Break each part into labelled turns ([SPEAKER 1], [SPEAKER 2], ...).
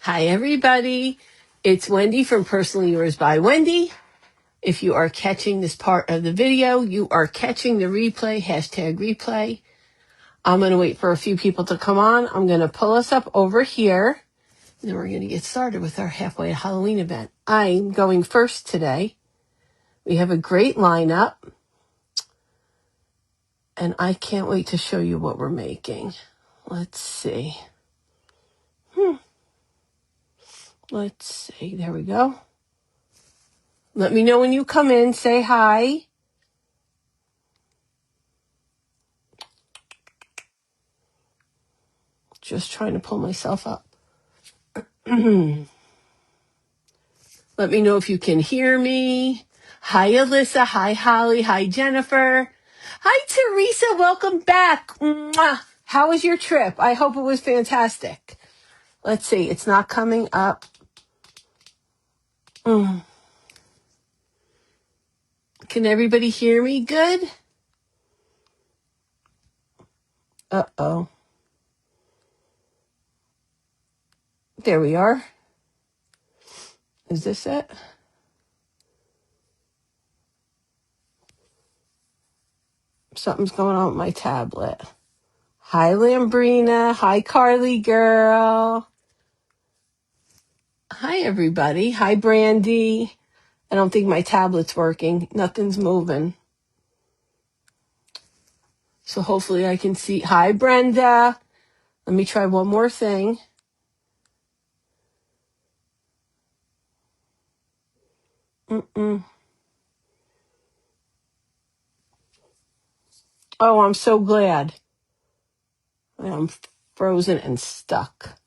[SPEAKER 1] Hi, everybody. It's Wendy from Personally Yours by Wendy. If you are catching this part of the video, you are catching the replay, #replay. I'm going to wait for a few people to come on. I'm going to pull us up over here, and then we're going to get started with our halfway to Halloween event. I'm going first today. We have a great lineup, and I can't wait to show you what we're making. Let's see. Let's see. There we go. Let me know when you come in. Say hi. Just trying to pull myself up. Let me know if you can hear me. Hi, Alyssa. Hi, Holly. Hi, Jennifer. Hi, Teresa. Welcome back. Mwah. How was your trip? I hope it was fantastic. Let's see. It's not coming up. Can everybody hear me good? Uh-oh. There we are. Is this it? Something's going on with my tablet. Hi, Lambrina. Hi, Carly girl. Hi, everybody. Hi, Brandy. I don't think my tablet's working. Nothing's moving. So hopefully I can see. Hi, Brenda. Let me try one more thing. Oh, I'm so glad. I'm frozen and stuck.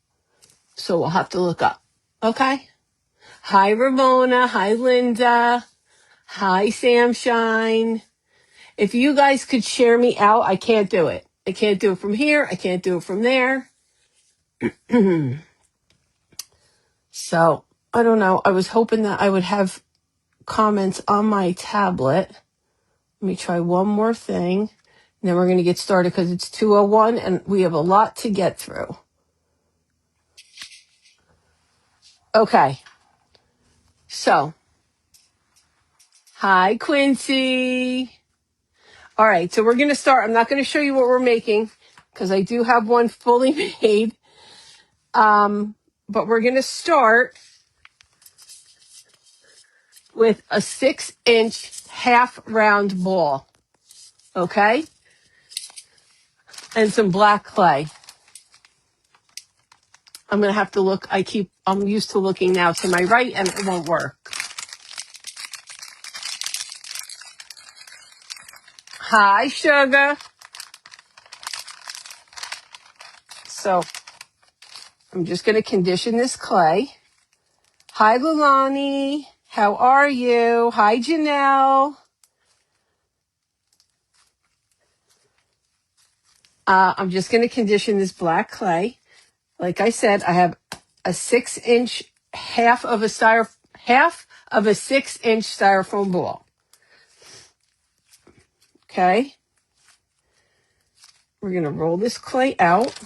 [SPEAKER 1] So we'll have to look up. Okay. Hi, Ramona. Hi, Linda. Hi, Samshine. If you guys could share me out, I can't do it. I can't do it from here. I can't do it from there. So I don't know. I was hoping that I would have comments on my tablet. Let me try one more thing. And then we're going to get started because it's 2:01 and we have a lot to get through. Okay. So, hi, Quincy. All right. So we're going to start. I'm not going to show you what we're making because I do have one fully made. But we're going to start with a 6-inch half round ball. Okay. And some black clay. I'm going to have to look. I'm used to looking now to my right and it won't work. Hi, Sugar. So I'm just going to condition this clay. Hi, Lulani. How are you? Hi, Janelle. I'm just going to condition this black clay. Like I said, I have a 6-inch half of a 6-inch styrofoam ball. Okay. We're going to roll this clay out.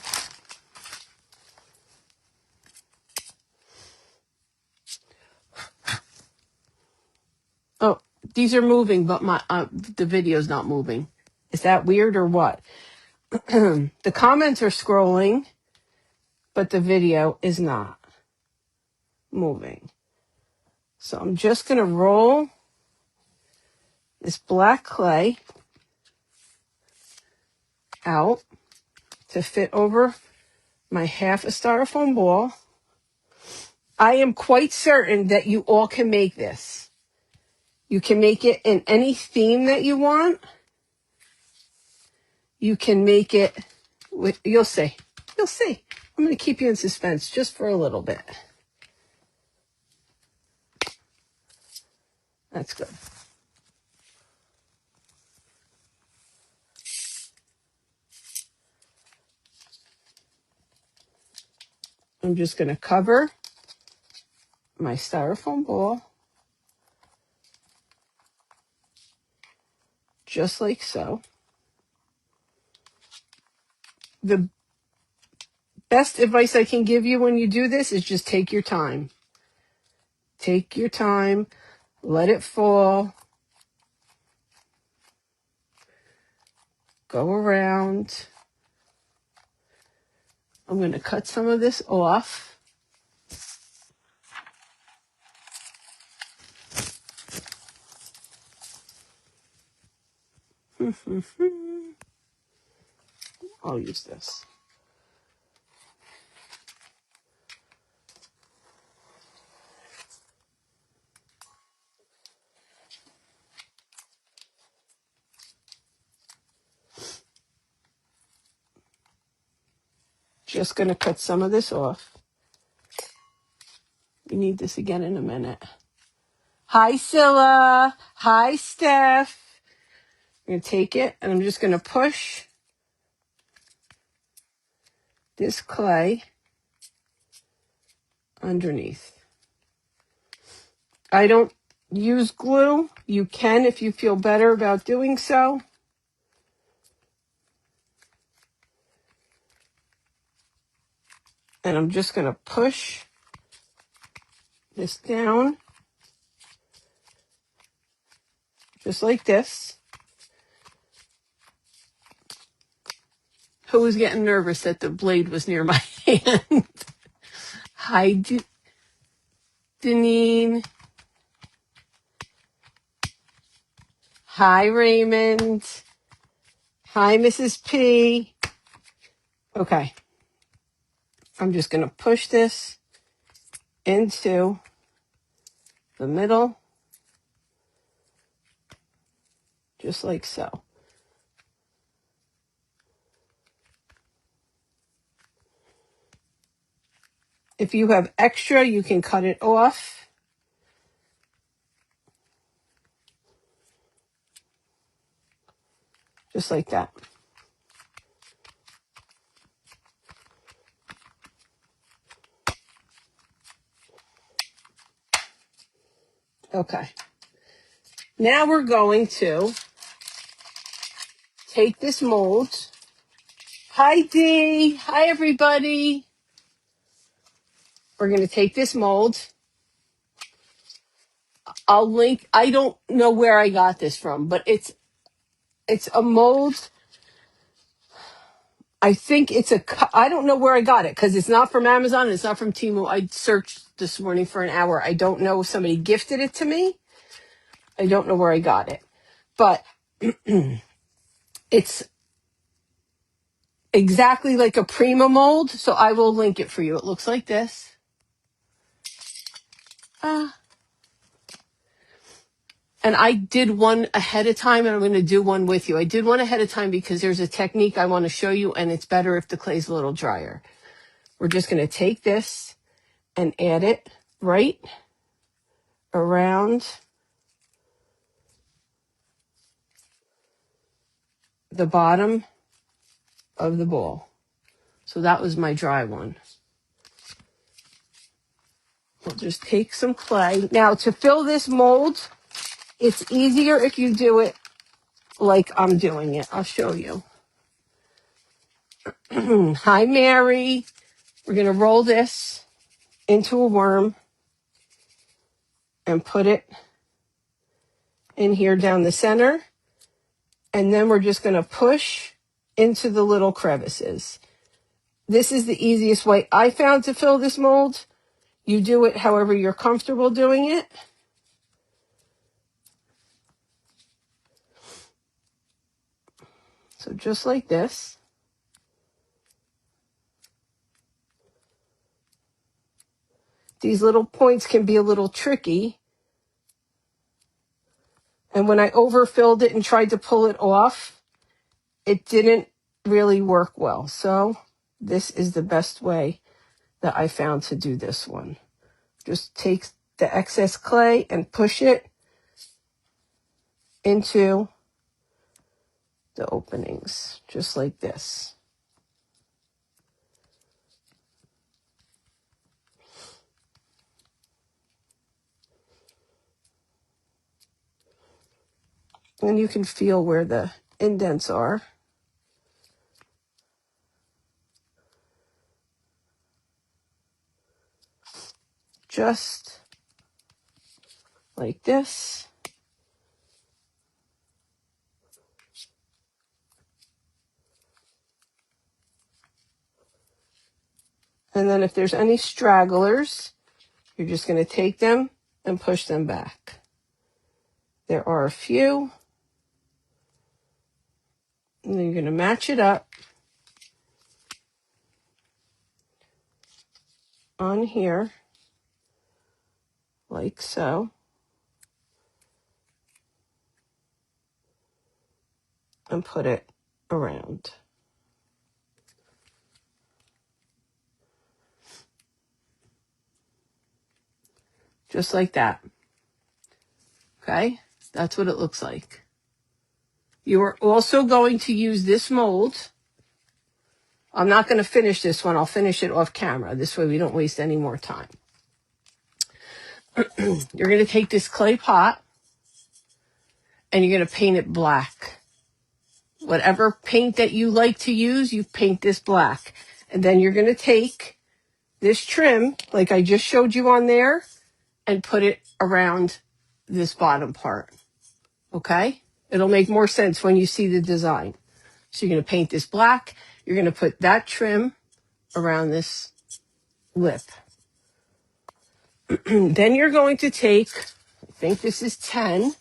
[SPEAKER 1] Oh, these are moving, but the video's not moving. Is that weird or what? The comments are scrolling, but the video is not moving. So I'm just going to roll this black clay out to fit over my half a styrofoam ball. I am quite certain that you all can make this. You can make it in any theme that you want. You can make it with, you'll see. You'll see. I'm going to keep you in suspense just for a little bit. That's good. I'm just going to cover my styrofoam ball just like so. The best advice I can give you when you do this is just take your time. Take your time, let it fall, go around. I'm going to cut some of this off. I'll use this. Just going to cut some of this off. We need this again in a minute. Hi, Scylla. Hi, Steph. I'm going to take it, and I'm just going to push this clay underneath. I don't use glue. You can if you feel better about doing so. And I'm just going to push this down, just like this. Who was getting nervous that the blade was near my hand? Hi, Deneen. Hi, Raymond. Hi, Mrs. P. Okay. I'm just going to push this into the middle, just like so. If you have extra, you can cut it off. Just like that. Okay. Now we're going to take this mold. Hi, Dee. Hi, everybody. We're going to take this mold. I'll link. I don't know where I got this from, but it's a mold. I think I don't know where I got it because it's not from Amazon. It's not from Temu. I searched this morning for an hour. I don't know if somebody gifted it to me. I don't know where I got it, but it's exactly like a Prima mold. So I will link it for you. It looks like this. And I did one ahead of time, and I'm going to do one with you. I did one ahead of time because there's a technique I want to show you, and it's better if the clay's a little drier. We're just going to take this and add it right around the bottom of the bowl. So that was my dry one. We'll just take some clay. Now, to fill this mold, it's easier if you do it like I'm doing it. I'll show you. Hi, Mary. We're going to roll this into a worm and put it in here down the center. And then we're just going to push into the little crevices. This is the easiest way I found to fill this mold. You do it however you're comfortable doing it. So just like this. These little points can be a little tricky. And when I overfilled it and tried to pull it off, it didn't really work well. So this is the best way that I found to do this one. Just take the excess clay and push it into the openings, just like this. And you can feel where the indents are. just like this. And then if there's any stragglers, you're just going to take them and push them back. There are a few. And then you're going to match it up on here, like so. And put it around. Just like that. Okay? That's what it looks like. You are also going to use this mold. I'm not going to finish this one. I'll finish it off camera. This way we don't waste any more time. You're going to take this clay pot and you're going to paint it black. Whatever paint that you like to use, you paint this black. And then you're going to take this trim, like I just showed you on there, and put it around this bottom part. Okay? It'll make more sense when you see the design. So you're going to paint this black. You're going to put that trim around this lip. Then you're going to take, I think this is 10.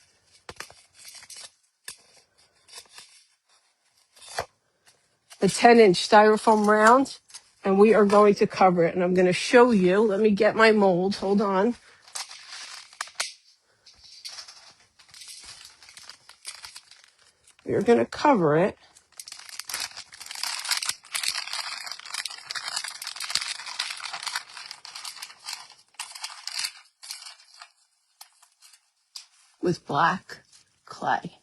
[SPEAKER 1] A 10-inch styrofoam round, and we are going to cover it. And I'm going to show you. Let me get my mold. Hold on. We're going to cover it with black clay.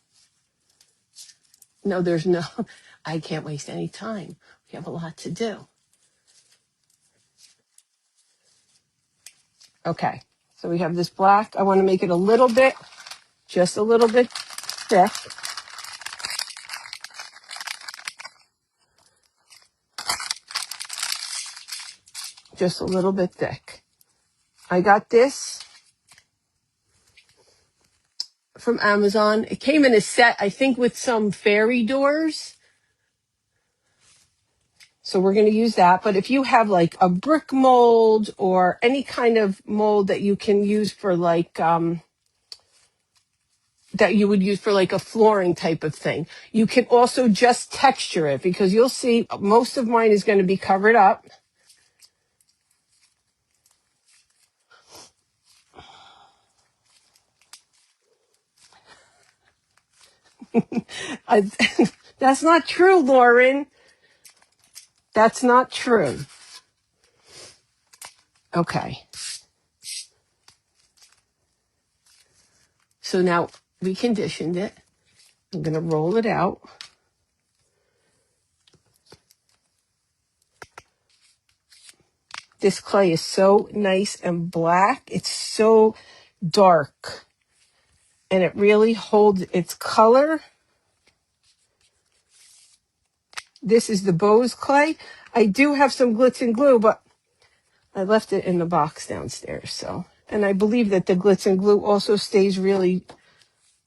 [SPEAKER 1] No, there's no, I can't waste any time. We have a lot to do. Okay, so we have this black. I want to make it a little bit, just a little bit thick. Just a little bit thick. I got this from Amazon. It came in a set, I think, with some fairy doors. So we're going to use that. But if you have like a brick mold or any kind of mold that you can use for like, that you would use for like a flooring type of thing, you can also just texture it, because you'll see most of mine is going to be covered up. That's not true, Lauren. That's not true. Okay. So now we conditioned it. I'm going to roll it out. This clay is so nice and black. It's so dark. And it really holds its color. This is the Bose clay. I do have some glitz and glue, but I left it in the box downstairs. So, and I believe that the glitz and glue also stays really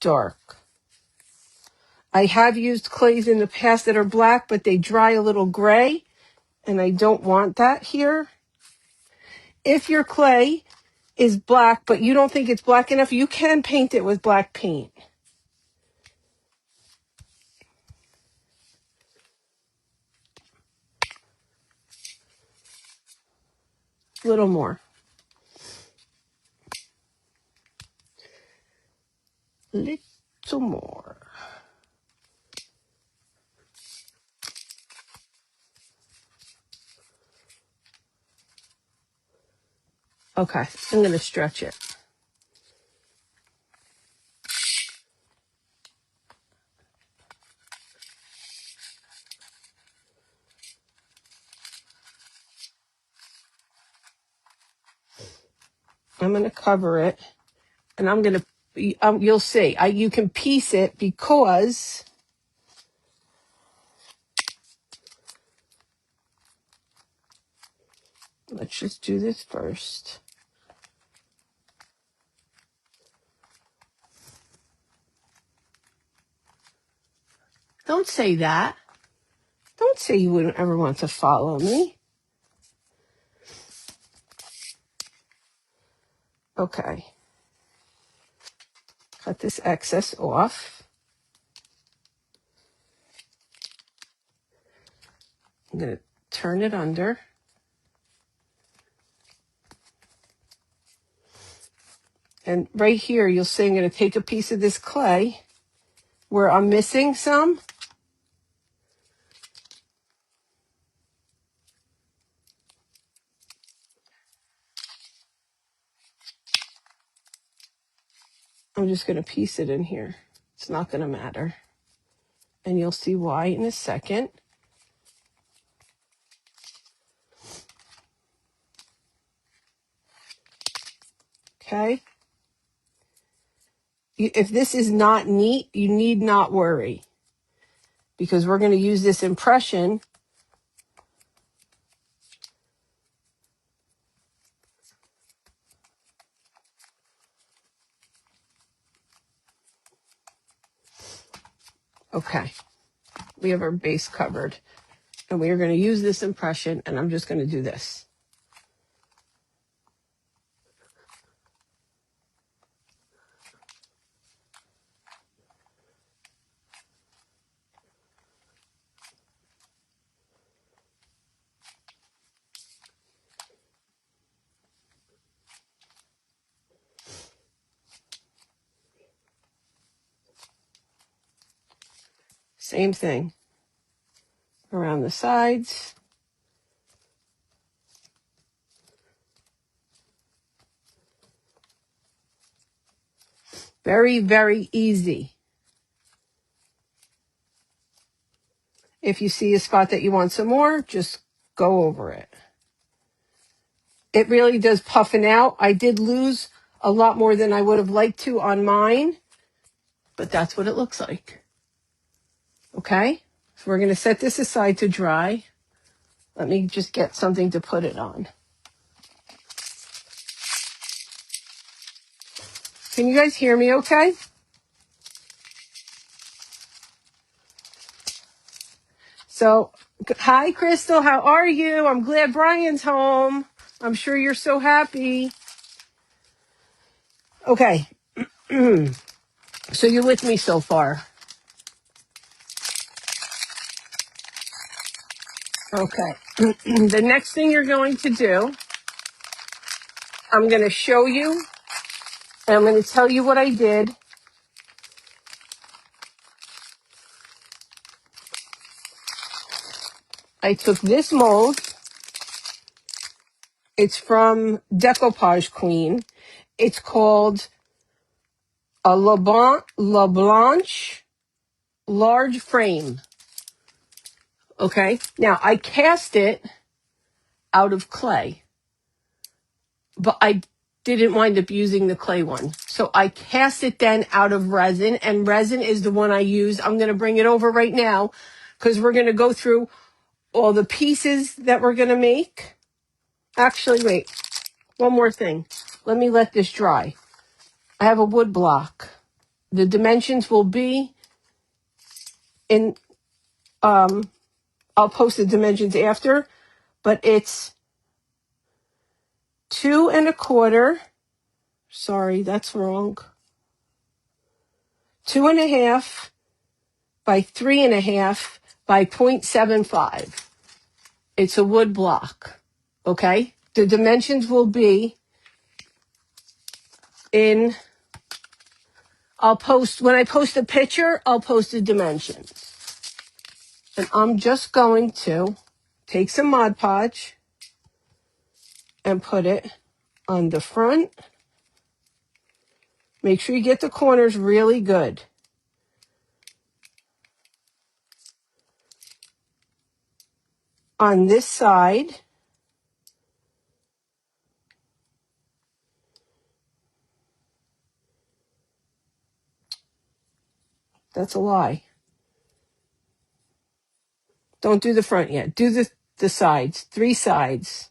[SPEAKER 1] dark. I have used clays in the past that are black, but they dry a little gray, and I don't want that here. If your clay is black, but you don't think it's black enough, you can paint it with black paint. A little more. Little more. Okay, I'm going to stretch it. I'm going to cover it, and I'm going to, you'll see, you can piece it, because let's just do this first. Don't say that. Don't say you wouldn't ever want to follow me. Okay. Cut this excess off. I'm going to turn it under. And right here, you'll see I'm going to take a piece of this clay where I'm missing some. I'm just going to piece it in here. It's not going to matter. And you'll see why in a second. Okay. If this is not neat, you need not worry, because we're going to use this impression Okay, we have our base covered, and we are going to use this impression, and I'm just going to do this. Same thing around the sides. Very, very easy. If you see a spot that you want some more, just go over it. It really does puffin out. I did lose a lot more than I would have liked to on mine, but that's what it looks like. Okay, so we're going to set this aside to dry. Let me just get something to put it on. Can you guys hear me okay? So, hi, Crystal. How are you? I'm glad Brian's home. I'm sure you're so happy. Okay. So you're with me so far. Okay. The next thing you're going to do, I'm going to show you, and I'm going to tell you what I did. I took this mold. It's from Decoupage Queen. It's called a La Blanche large frame. Okay. Now, I cast it out of clay, but I didn't wind up using the clay one. So I cast it then out of resin, and resin is the one I use. I'm going to bring it over right now because we're going to go through all the pieces that we're going to make. Actually, wait, one more thing. Let me let this dry. I have a wood block. The dimensions will be in, I'll post the dimensions after, but it's 2 1/4. Sorry, that's wrong. 2 1/2 by 3 1/2 by 0.75. It's a wood block. Okay. The dimensions will be in, when I post a picture, I'll post the dimensions. And I'm just going to take some Mod Podge and put it on the front. Make sure you get the corners really good. On this side, that's a lie. Don't do the front yet. Do the sides, 3 sides.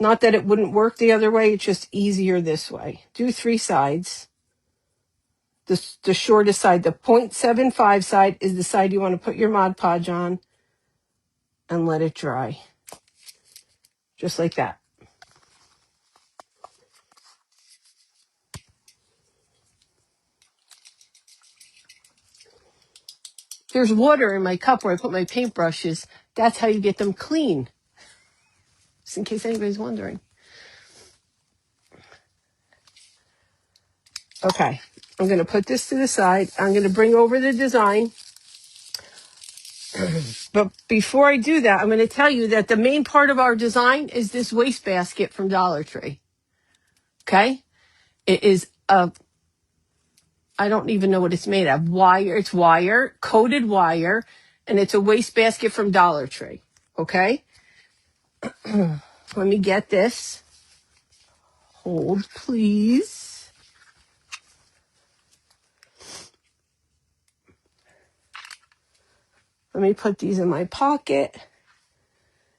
[SPEAKER 1] Not that it wouldn't work the other way, it's just easier this way. Do 3 sides. the shortest side. The 0.75 side is the side you want to put your Mod Podge on and let it dry. Just like that. There's water in my cup where I put my paintbrushes. That's how you get them clean. Just in case anybody's wondering. Okay, I'm going to put this to the side. I'm going to bring over the design. But before I do that, I'm going to tell you that the main part of our design is this wastebasket from Dollar Tree. Okay? It is I don't even know what it's made of. Wire. It's wire, coated wire, and it's a wastebasket from Dollar Tree. Okay? Let me get this. Hold, please. Let me put these in my pocket.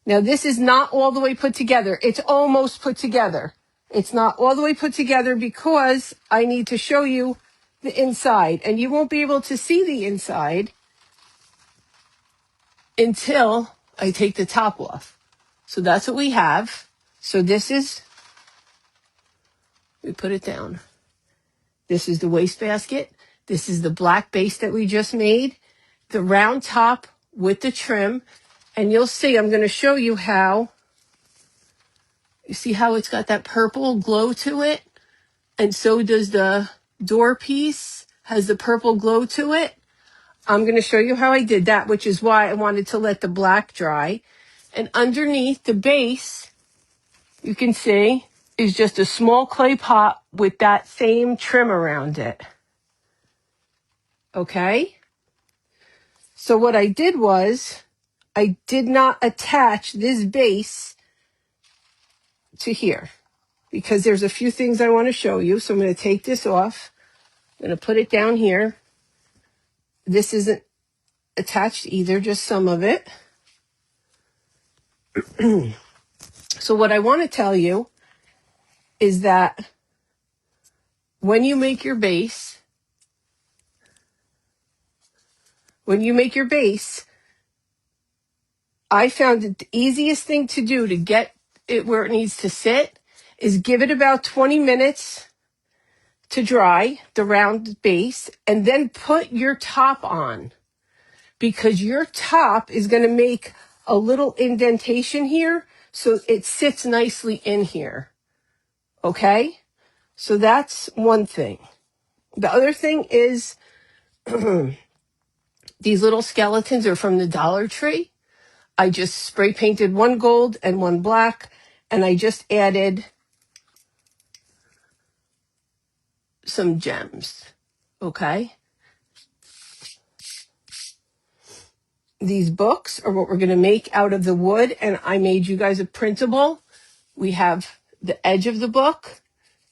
[SPEAKER 1] Now, this is not all the way put together. It's almost put together. It's not all the way put together because I need to show you the inside. And you won't be able to see the inside until I take the top off. So that's what we have. So this is, we put it down. This is the wastebasket. This is the black base that we just made. The round top with the trim. And you'll see, I'm going to show you how. You see how it's got that purple glow to it? And so does the door piece, has the purple glow to it. I'm going to show you how I did that, which is why I wanted to let the black dry. And underneath the base, you can see, is just a small clay pot with that same trim around it. Okay? So what I did was, I did not attach this base to here because there's a few things I want to show you. So I'm going to take this off. I'm going to put it down here. This isn't attached either, just some of it. So what I want to tell you is that when you make your base, I found that the easiest thing to do to get it where it needs to sit is give it about 20 minutes to dry, the round base, and then put your top on, because your top is going to make a little indentation here so it sits nicely in here. Okay? So that's one thing. The other thing is these little skeletons are from the Dollar Tree. I just spray painted one gold and one black, and I just added some gems. Okay? These books are what we're going to make out of the wood, and I made you guys a printable. We have the edge of the book,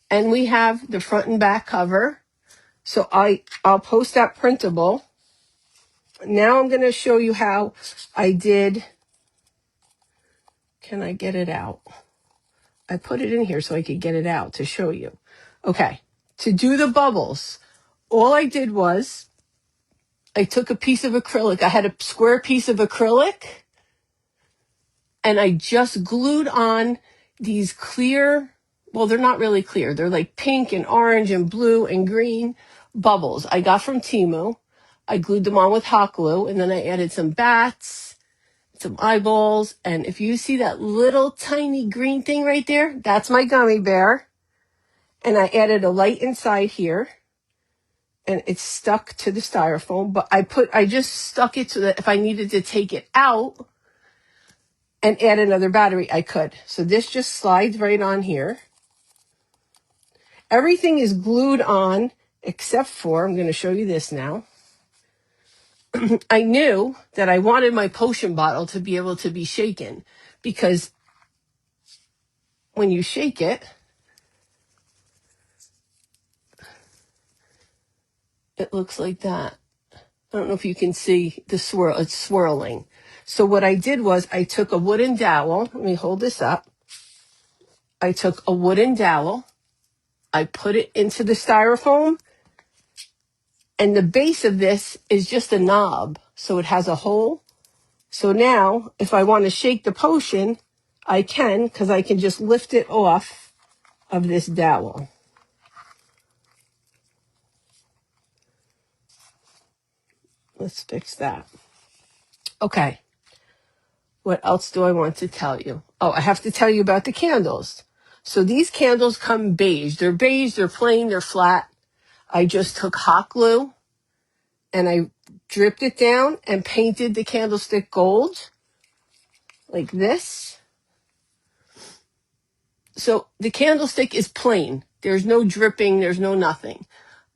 [SPEAKER 1] and we have the front and back cover. So I'll post that printable. Now I'm going to show you how I did. Can I get it out? I put it in here so I could get it out to show you. Okay, to do the bubbles, all I did was I took a piece of acrylic. I had a square piece of acrylic, and I just glued on these clear, well, they're not really clear. They're like pink and orange and blue and green bubbles I got from Temu. I glued them on with hot glue, and then I added some bats, some eyeballs, and if you see that little tiny green thing right there, that's my gummy bear. And I added a light inside here, and it's stuck to the styrofoam, but I just stuck it so that if I needed to take it out and add another battery, I could. So this just slides right on here. Everything is glued on except for, I'm going to show you this now. I knew that I wanted my potion bottle to be able to be shaken, because when you shake it, it looks like that. I don't know if you can see the swirl, it's swirling. So what I did was I took a wooden dowel. Let me hold this up. I took a wooden dowel. I put it into the styrofoam, And the base of this is just a knob, so it has a hole. So now, if I want to shake the potion, I can, because I can just lift it off of this dowel. Let's fix that. Okay. What else do I want to tell you? Oh, I have to tell you about the candles. So these candles come beige. They're beige, they're plain, they're flat. I just took hot glue and I dripped it down and painted the candlestick gold like this. So the candlestick is plain. There's no dripping, there's no nothing.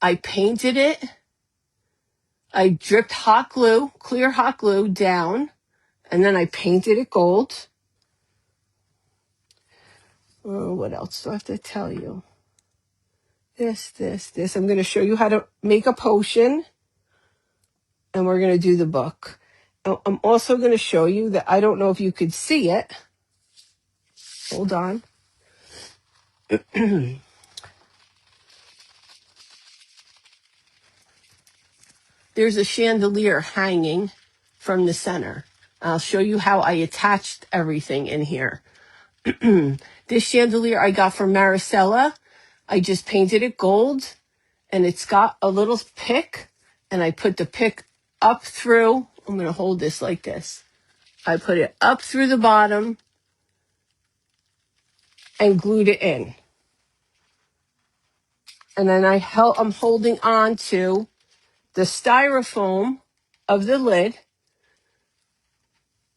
[SPEAKER 1] I painted it. I dripped hot glue, clear hot glue down, and then I painted it gold. What else do I have to tell you? This. I'm going to show you how to make a potion, and we're going to do the book. I'm also going to show you that I don't know if you could see it. Hold on. There's a chandelier hanging from the center. I'll show you how I attached everything in here. This chandelier I got from Maricela. I just painted it gold, and it's got a little pick, and I put the pick up through. I'm going to hold this like this. I put it up through the bottom and glued it in. And then I'm holding on to the styrofoam of the lid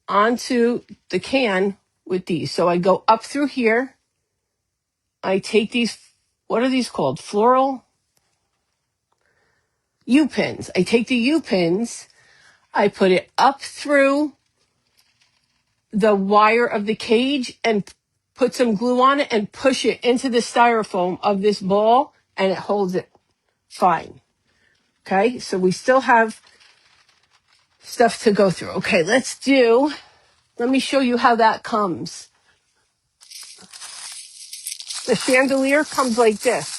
[SPEAKER 1] onto the can with these. So I go up through here. I take these, what are these called? Floral U-pins. I take the U-pins, I put it up through the wire of the cage and put some glue on it and push it into the styrofoam of this ball, and it holds it fine. Okay, so we still have stuff to go through. Okay, let me show you how that comes. The chandelier comes like this.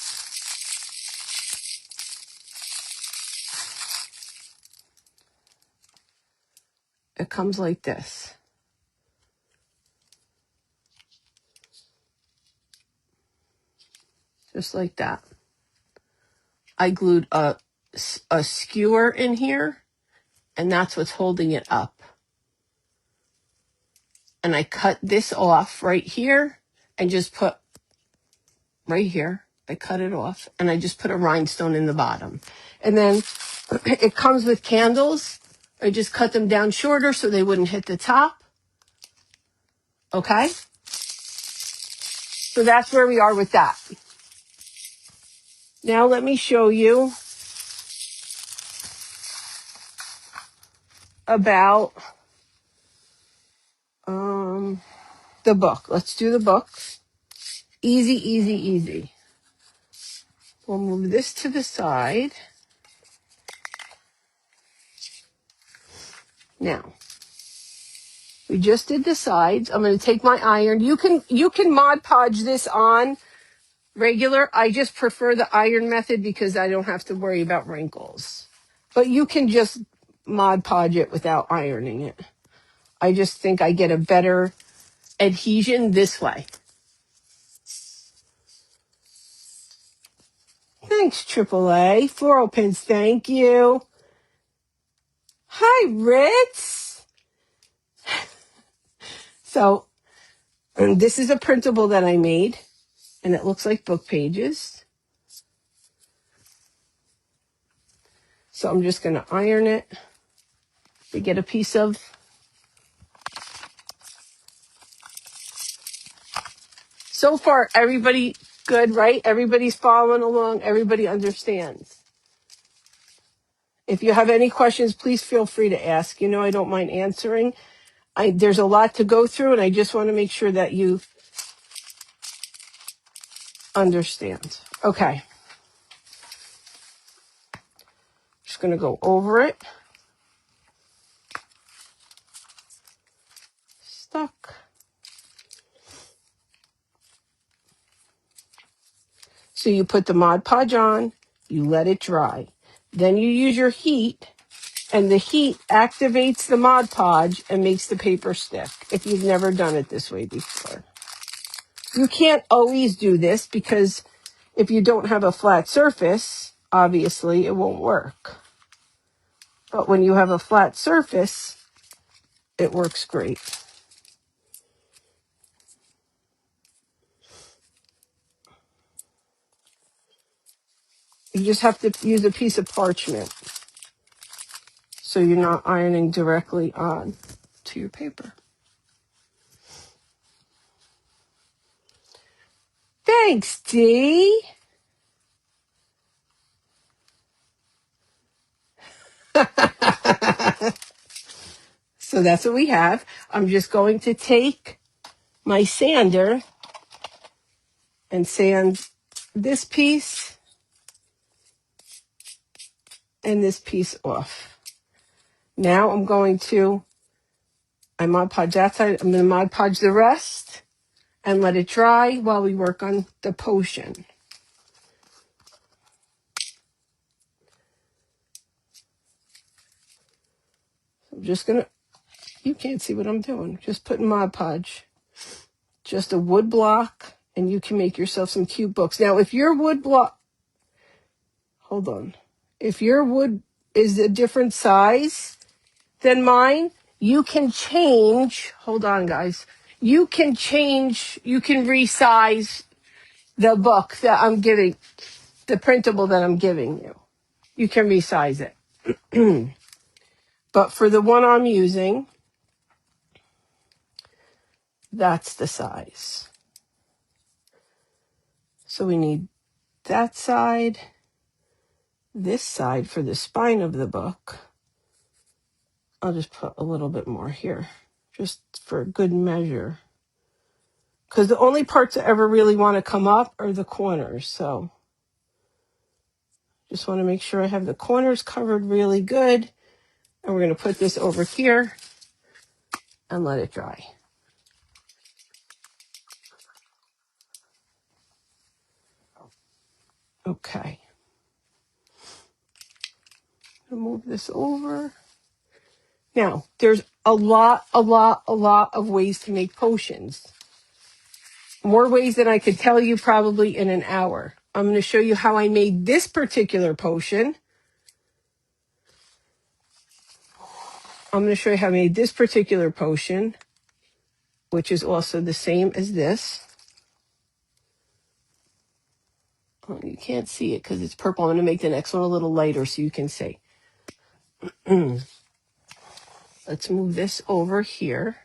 [SPEAKER 1] It comes like this. Just like that. I glued a skewer in here, and that's what's holding it up. And I cut this off right here and just put right here. I cut it off and I just put a rhinestone in the bottom. And then it comes with candles. I just cut them down shorter so they wouldn't hit the top. Okay? So that's where we are with that. Now let me show you about the book. Let's do the book. Easy, easy, easy. We'll move this to the side. Now, we just did the sides. I'm going to take my iron. You can Mod Podge this on regular. I just prefer the iron method because I don't have to worry about wrinkles. But you can just Mod Podge it without ironing it. I just think I get a better adhesion this way. Thanks, AAA. Floral pins, thank you. Hi, Ritz. So, this is a printable that I made, and it looks like book pages. So I'm just going to iron it to get a piece of. So far, everybody good, right? Everybody's following along. Everybody understands. If you have any questions, please feel free to ask. You know, I don't mind answering. There's a lot to go through, and I just want to make sure that you understand. Okay. Just going to go over it. Stuck. So you put the Mod Podge on, you let it dry. Then you use your heat, and the heat activates the Mod Podge and makes the paper stick if you've never done it this way before. You can't always do this because if you don't have a flat surface, obviously it won't work. But when you have a flat surface, it works great. You just have to use a piece of parchment so you're not ironing directly on to your paper. Thanks, Dee. So that's what we have. I'm just going to take my sander and sand this piece and this piece off. Now I'm going to, I Mod Podge that side. I'm going to Mod Podge the rest and let it dry while we work on the potion. I'm just going to, you can't see what I'm doing. Just putting Mod Podge. Just a wood block, and you can make yourself some cute books. Now, if your wood block, hold on. If your wood is a different size than mine, you can change, hold on, guys. You can change, you can resize the book that I'm giving, the printable that I'm giving you. You can resize it. But for the one I'm using, that's the size. So we need that side, this side for the spine of the book. I'll just put a little bit more here, just for good measure. Because the only parts that ever really want to come up are the corners. So just want to make sure I have the corners covered really good. And we're going to put this over here and let it dry. Okay. I'll move this over. Now, there's a lot of ways to make potions. More ways than I could tell you probably in an hour. I'm going to show you how I made this particular potion. I'm going to show you how I made this particular potion, which is also the same as this. Oh, you can't see it because it's purple. I'm going to make the next one a little lighter so you can see. Let's move this over here.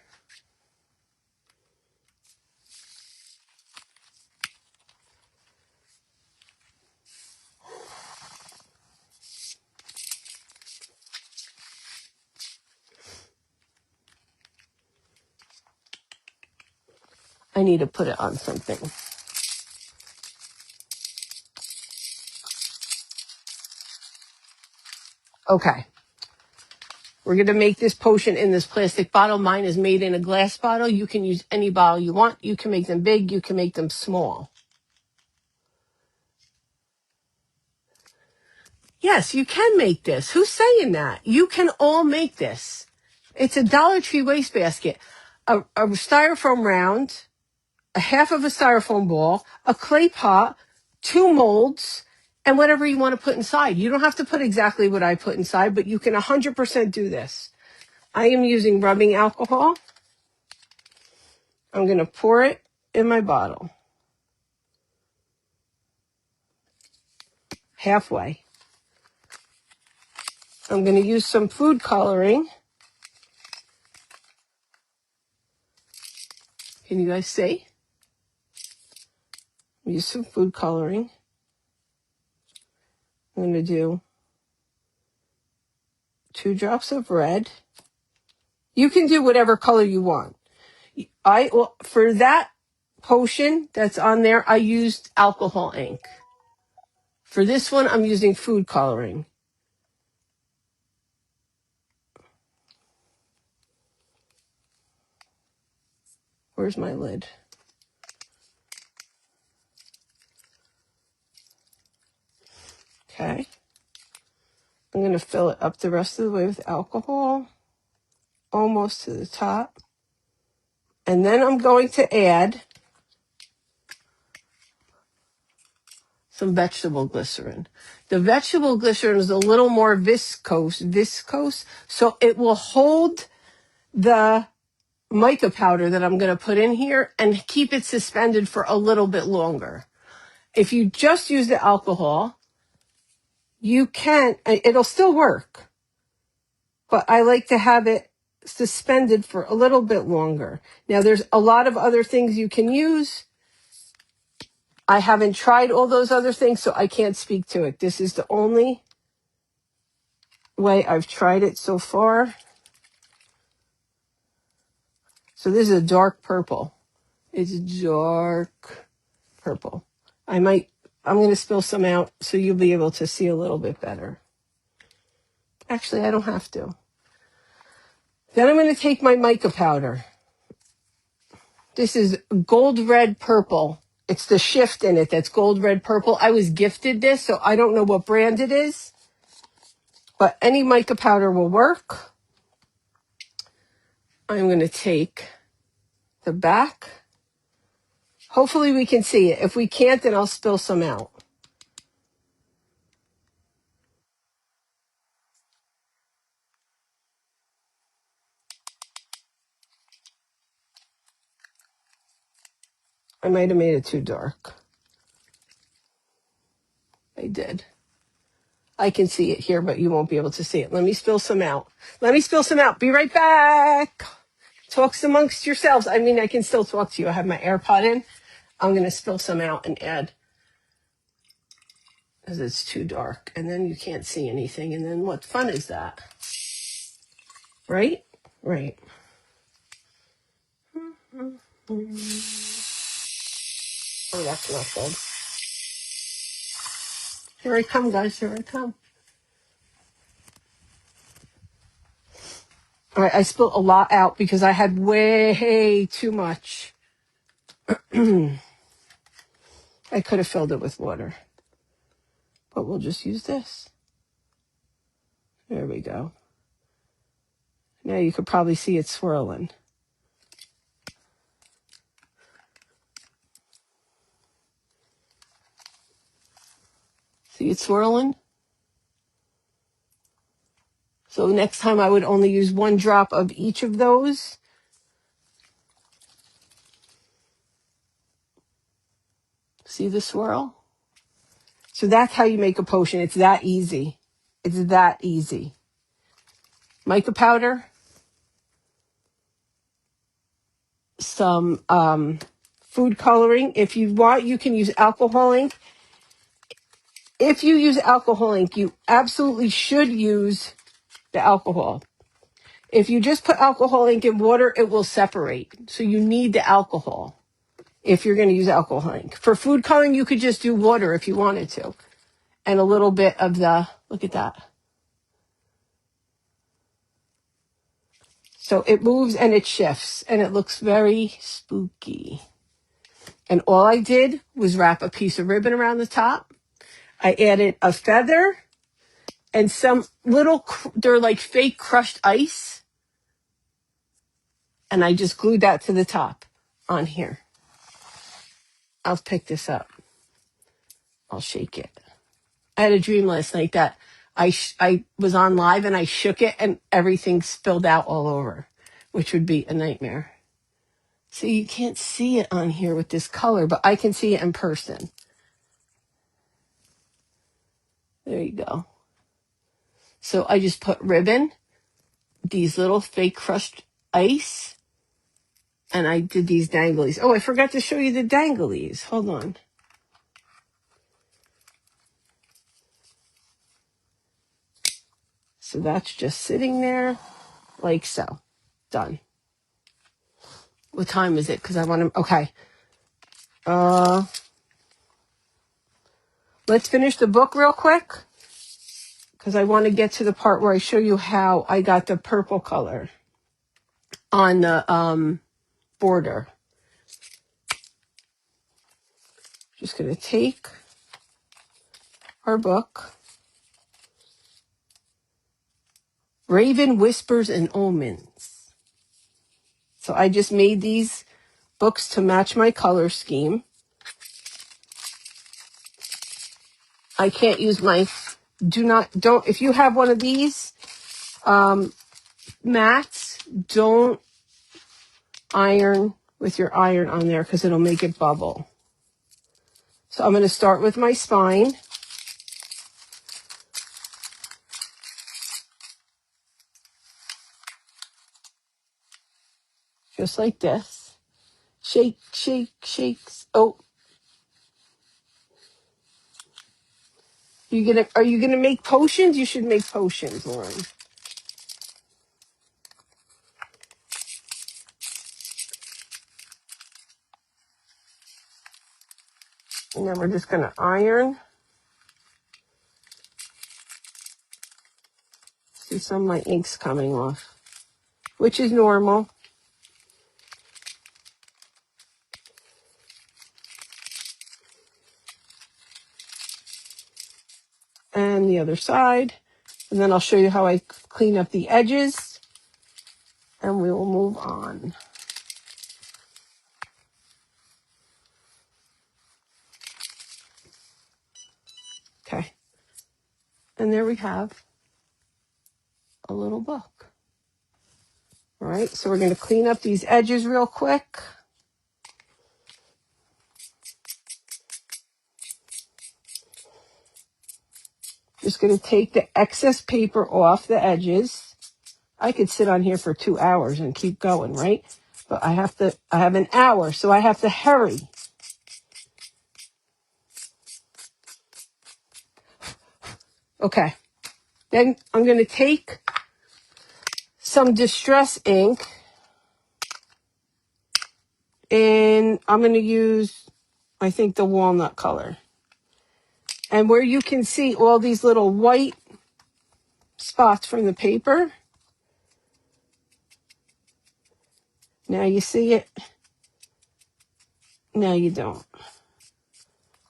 [SPEAKER 1] I need to put it on something. Okay. We're going to make this potion in this plastic bottle. Mine is made in a glass bottle. You can use any bottle you want. You can make them big. You can make them small. Yes, you can make this. Who's saying that? You can all make this. It's a Dollar Tree wastebasket. A styrofoam round, a half of a styrofoam ball, a clay pot, 2 molds, and whatever you want to put inside. You don't have to put exactly what I put inside, but you can 100% do this. I am using rubbing alcohol. I'm going to pour it in my bottle. Halfway. I'm going to use some food coloring. Can you guys see? Use some food coloring. I'm going to do 2 drops of red. You can do whatever color you want. For that potion that's on there, I used alcohol ink. For this one, I'm using food coloring. Where's my lid? Okay. I'm going to fill it up the rest of the way with alcohol, almost to the top. And then I'm going to add some vegetable glycerin. The vegetable glycerin is a little more viscose, so it will hold the mica powder that I'm going to put in here and keep it suspended for a little bit longer. If you just use the alcohol, it'll still work, but I like to have it suspended for a little bit longer. Now, there's a lot of other things you can use. I haven't tried all those other things, so I can't speak to it. This is the only way I've tried it so far. So this is a dark purple. It's dark purple. I'm going to spill some out so you'll be able to see a little bit better. Actually, I don't have to. Then I'm going to take my mica powder. This is gold, red, purple. It's the shift in it that's gold, red, purple. I was gifted this, so I don't know what brand it is, but any mica powder will work. I'm going to take the back. Hopefully we can see it. If we can't, then I'll spill some out. I might have made it too dark. I did. I can see it here, but you won't be able to see it. Let me spill some out. Be right back. Talks amongst yourselves. I mean, I can still talk to you. I have my AirPod in. I'm going to spill some out and add because it's too dark. And then you can't see anything. And then what fun is that? Right? Right. Oh, that's not good. Here I come, guys. Here I come. All right, I spilled a lot out because I had way too much. I could have filled it with water. But we'll just use this. There we go. Now you could probably see it swirling. See it swirling? So next time I would only use 1 drop of each of those. See the swirl? So that's how you make a potion. It's that easy. It's that easy. Mica powder, some food coloring. If you want, you can use alcohol ink. If you use alcohol ink, you absolutely should use the alcohol. If you just put alcohol ink in water, it will separate. So you need the alcohol if you're going to use alcohol ink. For food coloring, you could just do water if you wanted to. And a little bit of look at that. So it moves and it shifts and it looks very spooky. And all I did was wrap a piece of ribbon around the top. I added a feather and some they're like fake crushed ice. And I just glued that to the top on here. I'll pick this up. I'll shake it. I had a dream last night that I was on live and I shook it and everything spilled out all over, which would be a nightmare. So you can't see it on here with this color, but I can see it in person. There you go. So I just put ribbon, these little fake crushed ice, and I did these danglies. Oh, I forgot to show you the danglies. Hold on. So that's just sitting there like so. Done. What time is it? Because I want to, okay. Let's finish the book real quick because I want to get to the part where I show you how I got the purple color on the border. Just going to take our book Raven Whispers and Omens. So I just made these books to match my color scheme. I can't use my, if you have one of these mats, don't iron with your iron on there because it'll make it bubble. So I'm going to start with my spine. Just like this. Shake, shake, shakes. Oh. Are you gonna make potions? You should make potions, Lauren. And then we're just gonna iron. See, some of my ink's coming off, which is normal. And the other side. And then I'll show you how I clean up the edges. And we will move on. Okay. And there we have a little book. All right, so we're going to clean up these edges real quick. Just going to take the excess paper off the edges. I could sit on here for 2 hours and keep going, right? But I have an hour, so I have to hurry. Okay. Then I'm going to take some Distress ink, and I'm going to use, I think, the walnut color. And where you can see all these little white spots from the paper, now you see it, now you don't.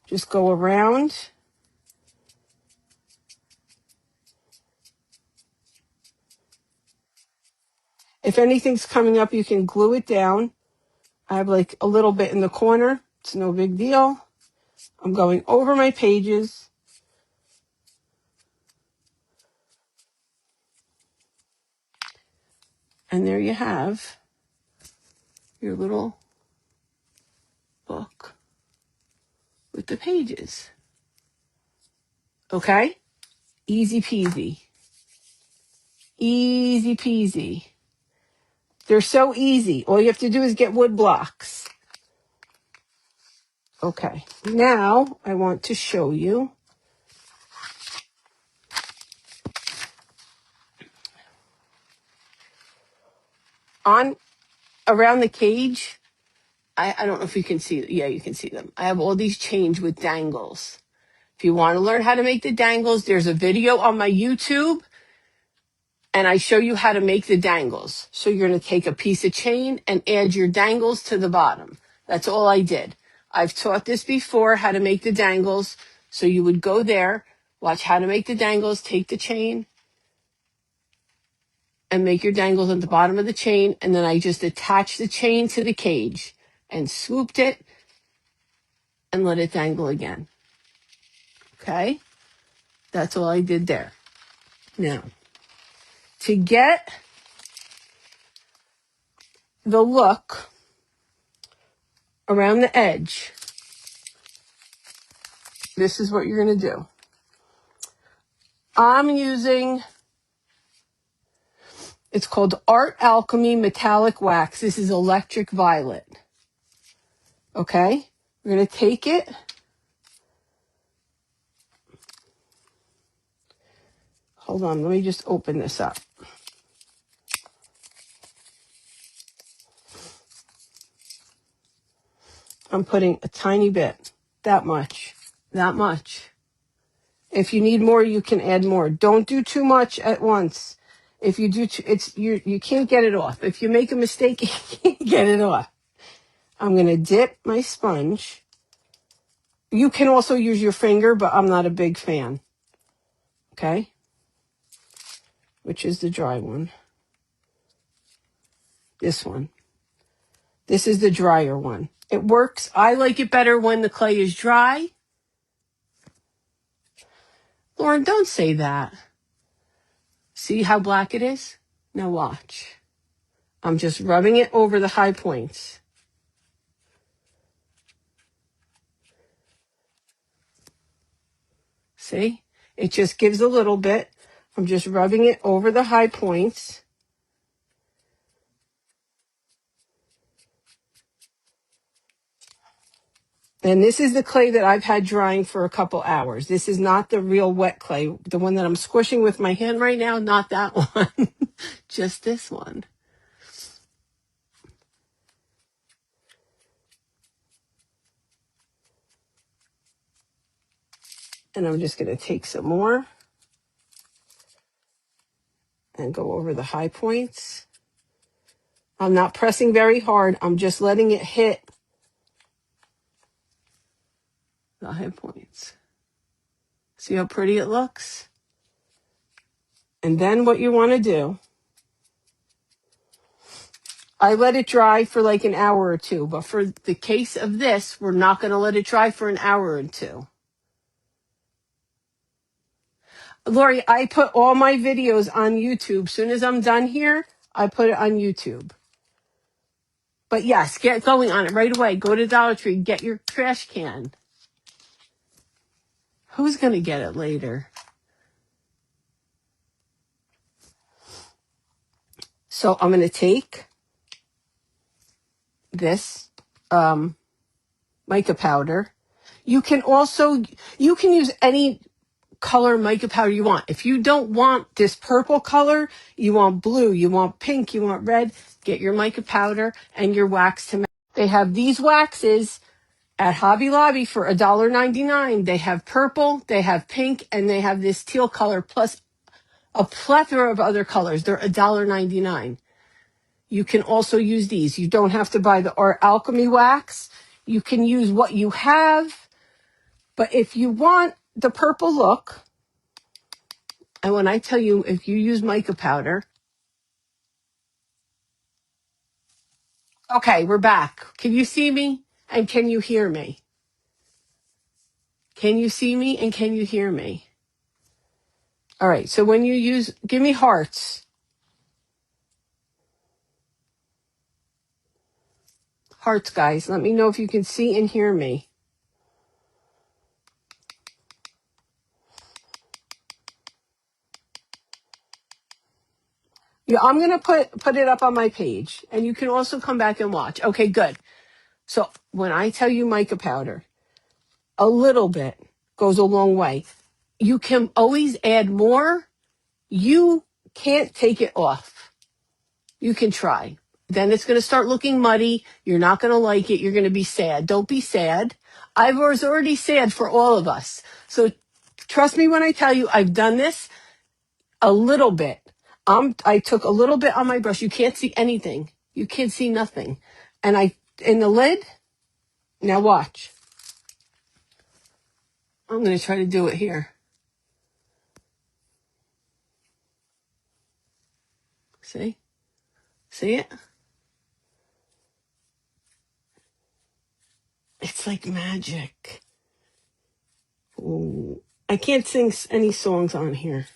[SPEAKER 1] Just go around. If anything's coming up, you can glue it down. I have like a little bit in the corner. It's no big deal. I'm going over my pages. And there you have your little book with the pages. Okay? Easy peasy. Easy peasy. They're so easy. All you have to do is get wood blocks. Okay. Now I want to show you on around the cage. I don't know if you can see. Yeah, you can see them. I have all these chains with dangles. If you want to learn how to make the dangles, there's a video on my YouTube, and I show you how to make the dangles. So you're going to take a piece of chain and add your dangles to the bottom. That's all I did. I've taught this before, how to make the dangles. So you would go there, watch how to make the dangles, take the chain, and make your dangles at the bottom of the chain. And then I just attached the chain to the cage and swooped it and let it dangle again. Okay? That's all I did there. Now, to get the look around the edge, this is what you're going to do. I'm using, it's called Art Alchemy Metallic Wax. This is Electric Violet. Okay? We're going to take it. Hold on, let me just open this up. I'm putting a tiny bit, that much. If you need more, you can add more. Don't do too much at once. If you do, you can't get it off. If you make a mistake, you can't get it off. I'm going to dip my sponge. You can also use your finger, but I'm not a big fan. Okay? which is the dry one. This one. This is the drier one. It works. I like it better when the clay is dry. Lauren, don't say that. See how black it is? Now watch. I'm just rubbing it over the high points. See? It just gives a little bit. I'm just rubbing it over the high points. And this is the clay that I've had drying for a couple hours. This is not the real wet clay. The one that I'm squishing with my hand right now, not that one. Just this one. And I'm just going to take some more and go over the high points. I'm not pressing very hard. I'm just letting it hit the high points. See how pretty it looks? And then what you want to do, I let it dry for like an hour or two, but for the case of this, we're not going to let it dry for an hour or two. Lori, I put all my videos on YouTube. Soon as I'm done here, I put it on YouTube. But yes, get going on it right away. Go to Dollar Tree, get your trash can. Who's going to get it later? So I'm going to take this mica powder. You can use any color mica powder you want. If you don't want this purple color, you want blue, you want pink, you want red, get your mica powder and your wax to match. They have these waxes at Hobby Lobby for $1.99. They have purple, they have pink, and they have this teal color plus a plethora of other colors. They're $1.99. You can also use these. You don't have to buy the Art Alchemy wax. You can use what you have. But if you want the purple look, and when I tell you, if you use mica powder, okay, we're back. Can you see me? And can you hear me? Can you see me? And can you hear me? All right. So when you use, give me hearts. Hearts, guys. Let me know if you can see and hear me. Yeah, I'm going to put it up on my page, and you can also come back and watch. Okay, good. So when I tell you mica powder, a little bit goes a long way. You can always add more. You can't take it off. You can try. Then it's going to start looking muddy. You're not going to like it. You're going to be sad. Don't be sad. I was already sad for all of us. So trust me when I tell you I've done this a little bit. I took a little bit on my brush. You can't see anything. You can't see nothing. And in the lid, now watch. I'm going to try to do it here. See? See it? It's like magic. Ooh. I can't sing any songs on here.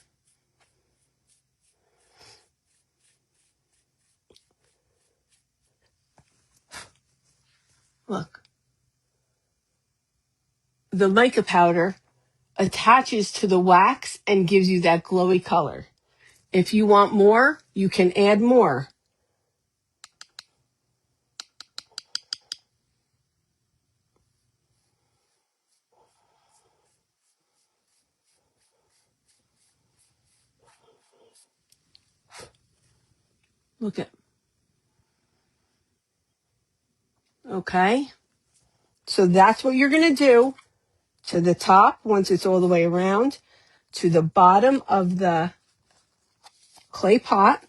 [SPEAKER 1] Look. The mica powder attaches to the wax and gives you that glowy color. If you want more, you can add more. Look at. Okay. So that's what you're going to do to the top once it's all the way around, to the bottom of the clay pot.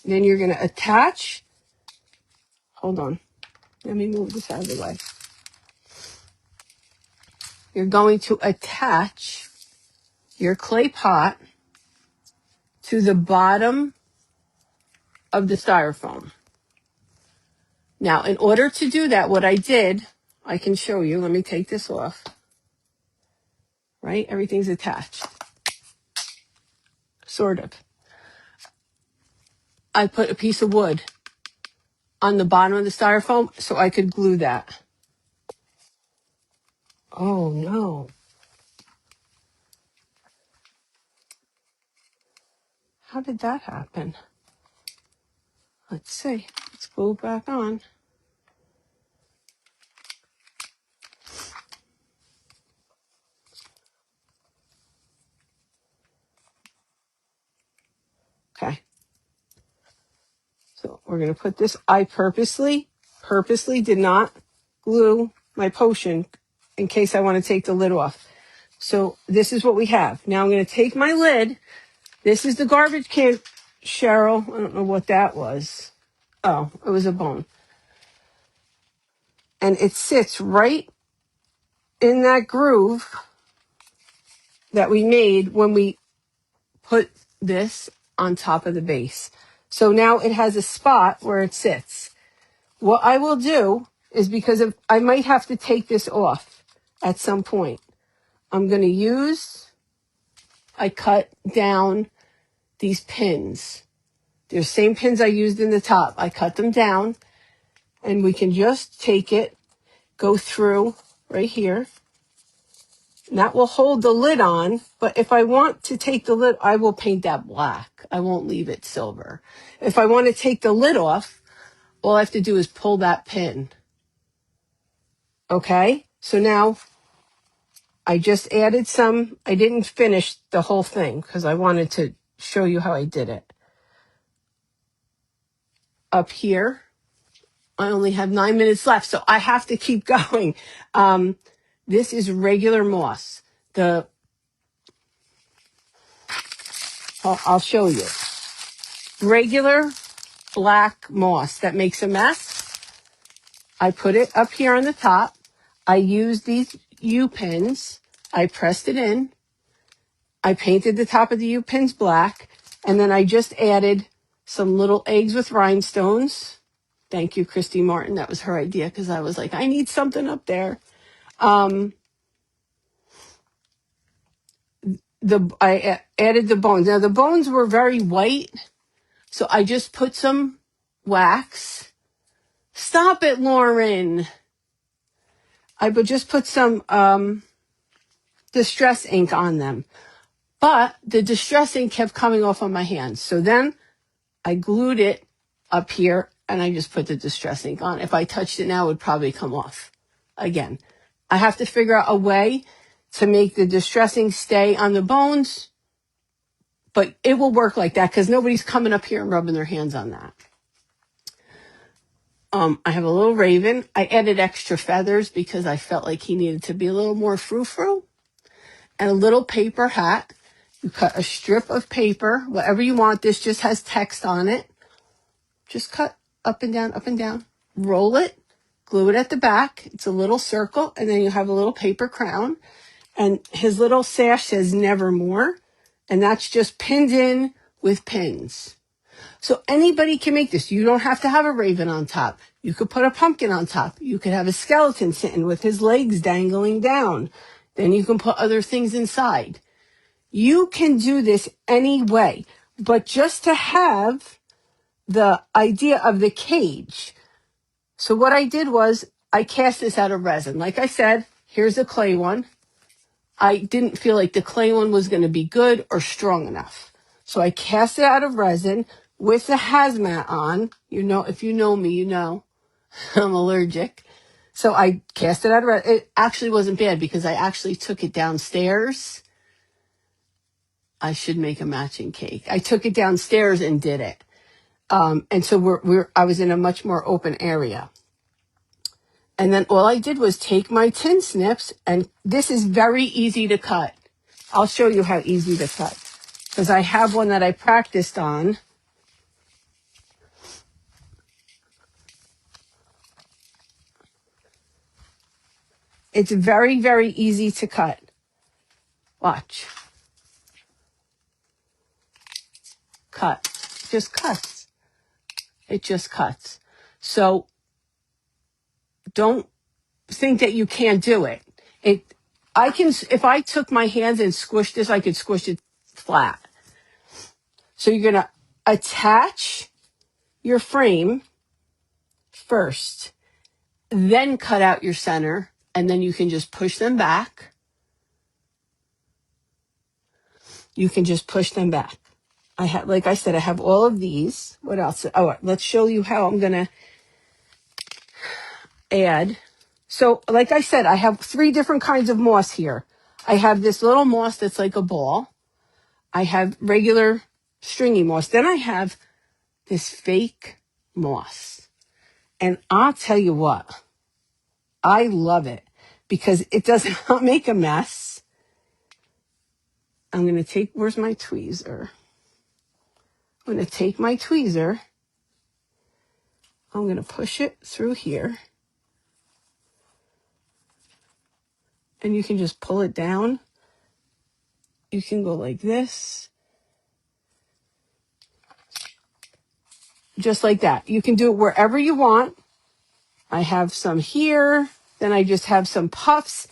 [SPEAKER 1] Then you're going to attach. Hold on. Let me move this out of the way. You're going to attach your clay pot to the bottom of the styrofoam. Now, in order to do that, what I did, I can show you. Let me take this off. Right? Everything's attached. Sort of. I put a piece of wood on the bottom of the styrofoam so I could glue that. Oh, no. How did that happen? Let's see. Let's glue it back on. Okay. So we're going to put this. I purposely did not glue my potion in case I want to take the lid off. So this is what we have. Now I'm going to take my lid. This is the garbage can, Cheryl. I don't know what that was. Oh, it was a bone. And it sits right in that groove that we made when we put this on top of the base. So now it has a spot where it sits. What I will do is, because I might have to take this off at some point, I'm going to I cut down these pins. They're the same pins I used in the top. I cut them down, and we can just take it, go through right here. And that will hold the lid on, but if I want to take the lid, I will paint that black. I won't leave it silver. If I want to take the lid off, all I have to do is pull that pin. Okay? So now I just added some. I didn't finish the whole thing because I wanted to show you how I did it. Up here, I only have 9 minutes left, so I have to keep going. This is regular moss. I'll show you. Regular black moss that makes a mess. I put it up here on the top. I used these U-pins. I pressed it in. I painted the top of the U-pins black. And then I just added some little eggs with rhinestones. Thank you, Christy Martin. That was her idea because I was like, I need something up there. I added the bones. Now, the bones were very white, so I just put some wax. Stop it, Lauren. I would just put some distress ink on them. But the distress ink kept coming off on my hands. So then I glued it up here, and I just put the distress ink on. If I touched it now, it would probably come off again. I have to figure out a way to make the distress ink stay on the bones, but it will work like that because nobody's coming up here and rubbing their hands on that. I have a little raven. I added extra feathers because I felt like he needed to be a little more frou-frou. And a little paper hat. You cut a strip of paper, whatever you want. This just has text on it. Just cut up and down, roll it, glue it at the back. It's a little circle, and then you have a little paper crown. And his little sash says Nevermore, and that's just pinned in with pins. So anybody can make this. You don't have to have a raven on top. You could put a pumpkin on top. You could have a skeleton sitting with his legs dangling down. Then you can put other things inside. You can do this any way, but just to have the idea of the cage. So what I did was I cast this out of resin. Like I said, here's a clay one. I didn't feel like the clay one was going to be good or strong enough. So I cast it out of resin with the hazmat on. You know, if you know me, you know I'm allergic. So I cast it out of resin. It actually wasn't bad because I actually took it downstairs. I should make a matching cake. I took it downstairs and did it. And so I was in a much more open area. And then all I did was take my tin snips, and this is very easy to cut. I'll show you how easy to cut because I have one that I practiced on. It's very, very easy to cut. Watch. cut. It just cuts. It just cuts. So don't think that you can't do it. If I took my hands and squished this, I could squish it flat. So you're going to attach your frame first, then cut out your center, and then you can just push them back. You can just push them back. Like I said, I have all of these. What else? Oh, let's show you how I'm going to add. So like I said, I have 3 different kinds of moss here. I have this little moss that's like a ball. I have regular stringy moss. Then I have this fake moss. And I'll tell you what, I love it because it does not make a mess. I'm going to take, where's my tweezer? I'm going to take my tweezer. I'm going to push it through here. And you can just pull it down. You can go like this. Just like that. You can do it wherever you want. I have some here. Then I just have some puffs.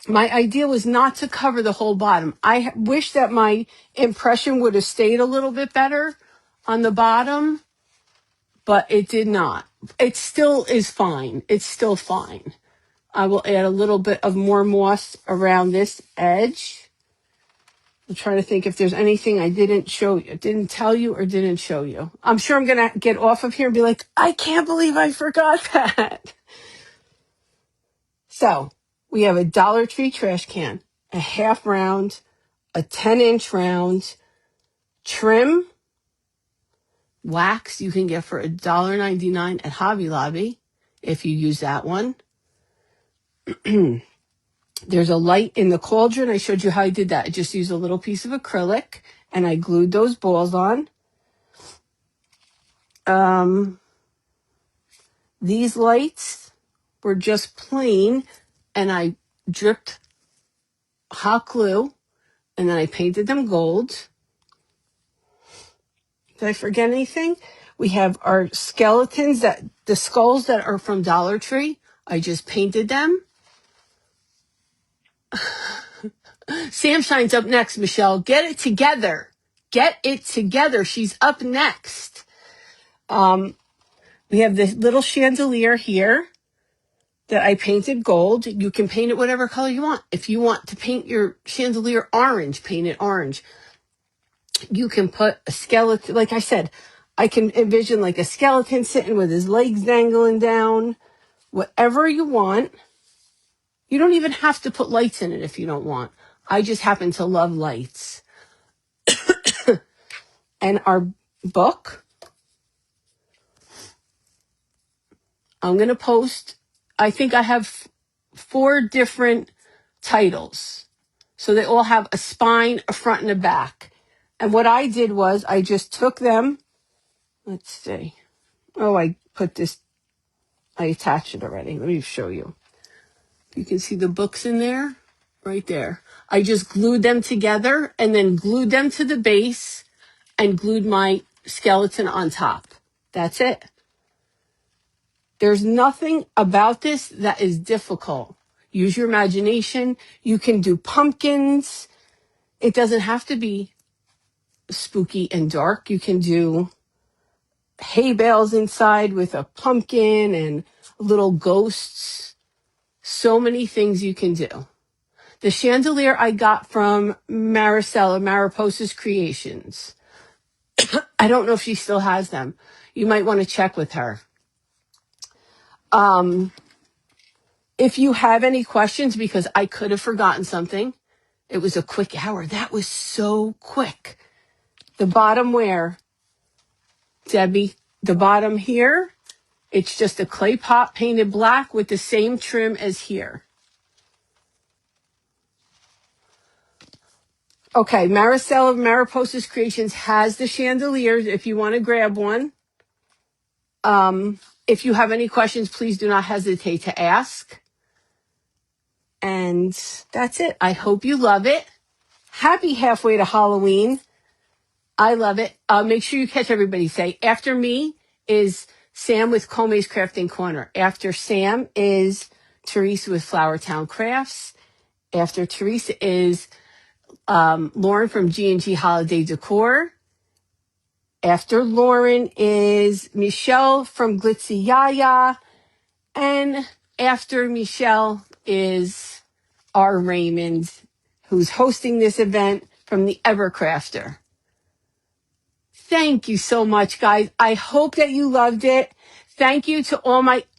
[SPEAKER 1] My idea was not to cover the whole bottom. I wish that my impression would have stayed a little bit better on the bottom, but it did not. It still is fine. It's still fine. I will add a little bit of more moss around this edge. I'm trying to think if there's anything I didn't show you, didn't tell you or didn't show you. I'm sure I'm going to get off of here and be like, I can't believe I forgot that. So we have a Dollar Tree trash can, a half round, a 10-inch round, trim, wax you can get for $1.99 at Hobby Lobby if you use that one. There's a light in the cauldron. I showed you how I did that. I just used a little piece of acrylic and I glued those balls on. These lights were just plain and I dripped hot glue and then I painted them gold. Did I forget anything? We have our skeletons, the skulls that are from Dollar Tree. I just painted them. Sam Shine's up next, Michelle. Get it together. Get it together. She's up next. We have this little chandelier here that I painted gold. You can paint it whatever color you want. If you want to paint your chandelier orange, paint it orange. You can put a skeleton, like I said, I can envision like a skeleton sitting with his legs dangling down, whatever you want. You don't even have to put lights in it if you don't want. I just happen to love lights. And our book, I'm going to post, I think I have 4 different titles. So they all have a spine, a front, and a back. And what I did was I just took them. Let's see. Oh, I attached it already. Let me show you. You can see the books in there, right there. I just glued them together and then glued them to the base and glued my skeleton on top. That's it. There's nothing about this that is difficult. Use your imagination. You can do pumpkins. It doesn't have to be spooky and dark. You can do hay bales inside with a pumpkin and little ghosts. So many things you can do. The chandelier I got from Maricela, Mariposa's Creations. I don't know if she still has them. You might want to check with her. If you have any questions, because I could have forgotten something, it was a quick hour. That was so quick. The bottom where, Debbie, the bottom here, it's just a clay pot painted black with the same trim as here. Okay, Maricela of Mariposa's Creations has the chandeliers if you want to grab one. If you have any questions, please do not hesitate to ask. And that's it. I hope you love it. Happy halfway to Halloween. I love it. Make sure you catch everybody. Say, after me is Sam with Come's Crafting Corner. After Sam is Teresa with Flower Town Crafts. After Teresa is Lauren from G&G Holiday Decor. After Lauren is Michelle from Glitzy Yaya. And after Michelle is R. Raymond, who's hosting this event from the Evercrafter. Thank you so much, guys. I hope that you loved it. Thank you to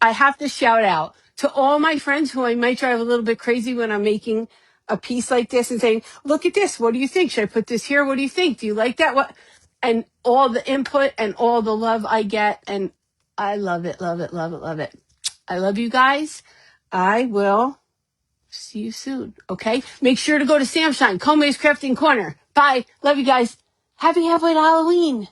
[SPEAKER 1] I have to shout out to all my friends who I might drive a little bit crazy when I'm making a piece like this and saying, look at this. What do you think? Should I put this here? What do you think? Do you like that? What? And all the input and all the love I get. And I love it, love it, love it, love it. I love you guys. I will see you soon. Okay. Make sure to go to Samshine, Come's Crafting Corner. Bye. Love you guys. Happy halfway to Halloween.